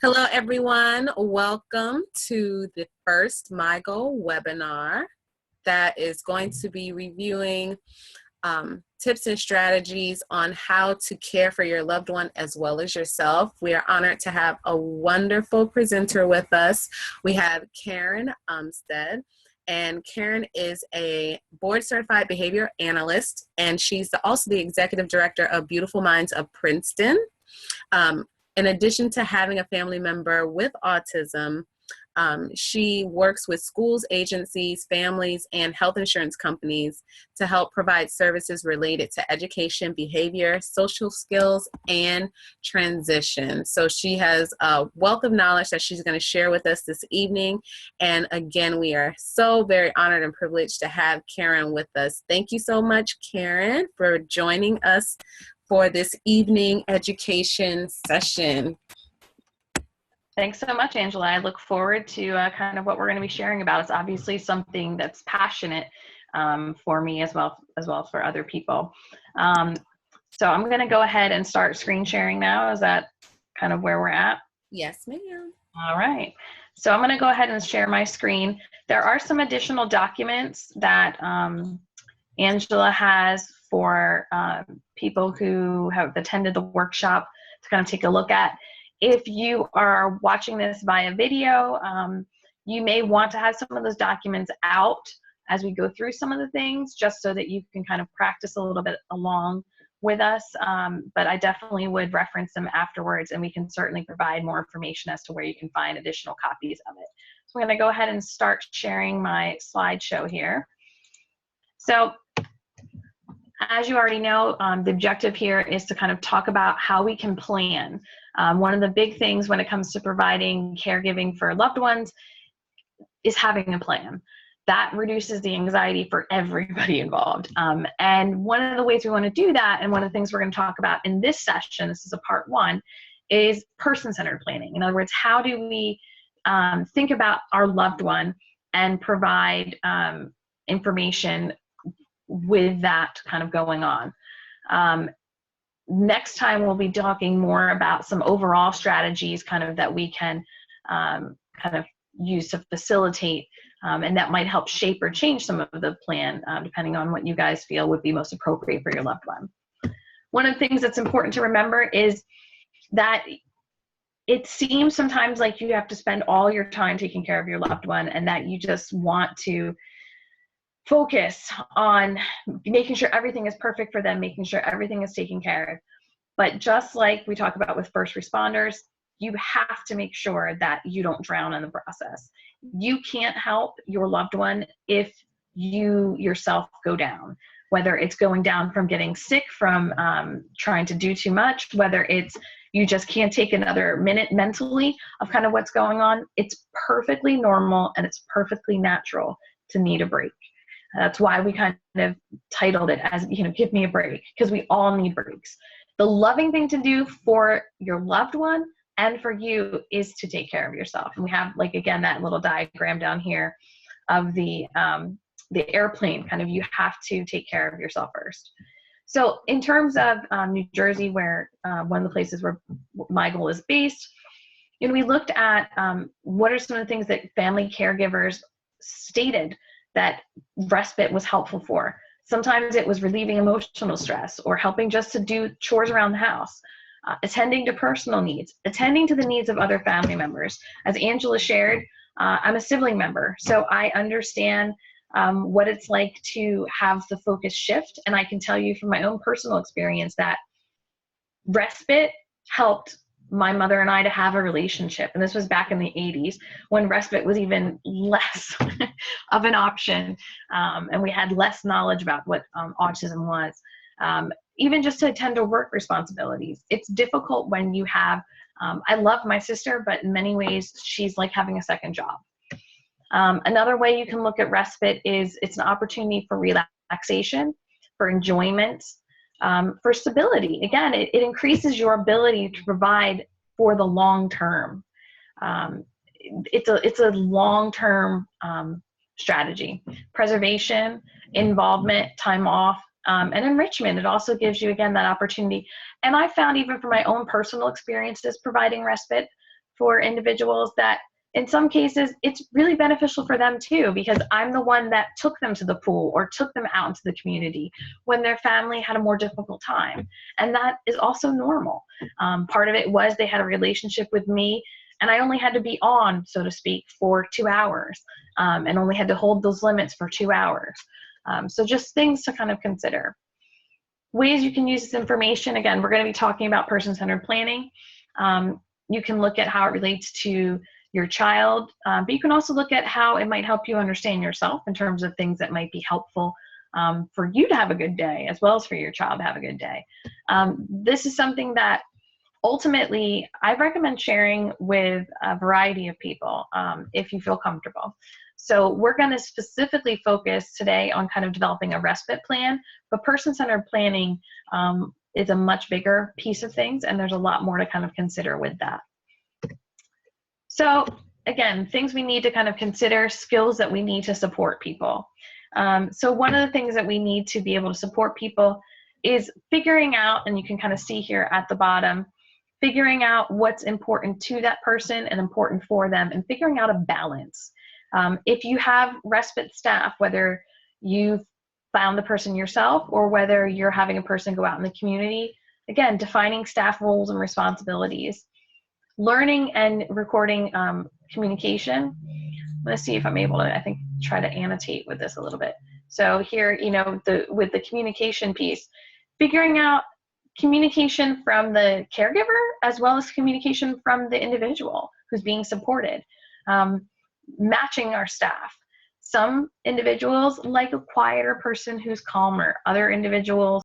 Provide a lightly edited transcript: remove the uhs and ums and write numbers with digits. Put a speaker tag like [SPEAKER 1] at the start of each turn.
[SPEAKER 1] Hello, everyone. Welcome to the first MyGOAL webinar that is going to be reviewing tips and strategies on how to care for your loved one as well as yourself. We are honored to have a wonderful presenter with us. We have Karen Umstead. And Karen is a board-certified behavior analyst, and she's also the executive director of Beautiful Minds of Princeton. In addition to having a family member with autism, she works with schools, agencies, families, and health insurance companies to help provide services related to education, behavior, social skills, and transition. So she has a wealth of knowledge that she's going to share with us this evening. And again, we are so very honored and privileged to have Karen with us. Thank you so much, Karen, for joining us for this evening education session.
[SPEAKER 2] Thanks so much, Angela. I look forward to kind of what we're going to be sharing about. It's obviously something that's passionate for me as well as for other people. So I'm going to go ahead and start screen sharing now. Is that kind of where we're at?
[SPEAKER 1] Yes, ma'am.
[SPEAKER 2] All right. So I'm going to go ahead and share my screen. There are some additional documents that Angela has for people who have attended the workshop to kind of take a look at. If you are watching this via video, you may want to have some of those documents out as we go through some of the things, just so that you can kind of practice a little bit along with us. But I definitely would reference them afterwards, and we can certainly provide more information as to where you can find additional copies of it. So I'm going to go ahead and start sharing my slideshow here. So as you already know, the objective here is to kind of talk about how we can plan. One of the big things when it comes to providing caregiving for loved ones is having a plan. That reduces the anxiety for everybody involved. And one of the ways we want to do that, and one of the things we're going to talk about in this session, this is a part one, is person-centered planning. In other words, how do we think about our loved one and provide information with that kind of going on. Next time we'll be talking more about some overall strategies kind of that we can kind of use to facilitate, and that might help shape or change some of the plan depending on what you guys feel would be most appropriate for your loved one. One of the things that's important to remember is that it seems sometimes like you have to spend all your time taking care of your loved one, and that you just want to focus on making sure everything is perfect for them, making sure everything is taken care of. But just like we talk about with first responders, you have to make sure that you don't drown in the process. You can't help your loved one if you yourself go down, whether it's going down from getting sick, from trying to do too much, whether it's you just can't take another minute mentally of kind of what's going on. It's perfectly normal and it's perfectly natural to need a break. That's why we kind of titled it as, give me a break, because we all need breaks. The loving thing to do for your loved one and for you is to take care of yourself. And we have, like, again, that little diagram down here of the airplane, kind of, you have to take care of yourself first. So in terms of New Jersey, where one of the places where MyGOAL is based, we looked at what are some of the things that family caregivers stated that respite was helpful for. Sometimes it was relieving emotional stress or helping just to do chores around the house, attending to personal needs, attending to the needs of other family members. As Angela shared, I'm a sibling member, so I understand what it's like to have the focus shift. And I can tell you from my own personal experience that respite helped my mother and I to have a relationship. And this was back in the 80s when respite was even less of an option. And we had less knowledge about what autism was. Even just to attend to work responsibilities. It's difficult when you have, I love my sister, but in many ways, she's like having a second job. Another way you can look at respite is it's an opportunity for relaxation, for enjoyment, for stability. Again, it increases your ability to provide for the long term. It's a long-term strategy. Preservation, involvement, time off, and enrichment. It also gives you, again, that opportunity. And I found, even from my own personal experiences providing respite, for individuals that in some cases it's really beneficial for them too, because I'm the one that took them to the pool or took them out into the community when their family had a more difficult time. And that is also normal. Part of it was they had a relationship with me, and I only had to be on, so to speak, for 2 hours, and only had to hold those limits for 2 hours. So just things to kind of consider. Ways you can use this information, again, we're going to be talking about person-centered planning. You can look at how it relates to your child, but you can also look at how it might help you understand yourself in terms of things that might be helpful for you to have a good day, as well as for your child to have a good day. This is something that ultimately I recommend sharing with a variety of people if you feel comfortable. So we're going to specifically focus today on kind of developing a respite plan, but person-centered planning is a much bigger piece of things, and there's a lot more to kind of consider with that. So again, things we need to kind of consider, skills that we need to support people. So one of the things that we need to be able to support people is figuring out, and you can kind of see here at the bottom, figuring out what's important to that person and important for them, and figuring out a balance. If you have respite staff, whether you've found the person yourself or whether you're having a person go out in the community, again, defining staff roles and responsibilities. Learning and recording communication. Let's see if I'm able to, I think, try to annotate with this a little bit. So here, you know, with the communication piece, figuring out communication from the caregiver as well as communication from the individual who's being supported. Matching our staff. Some individuals like a quieter person who's calmer. Other individuals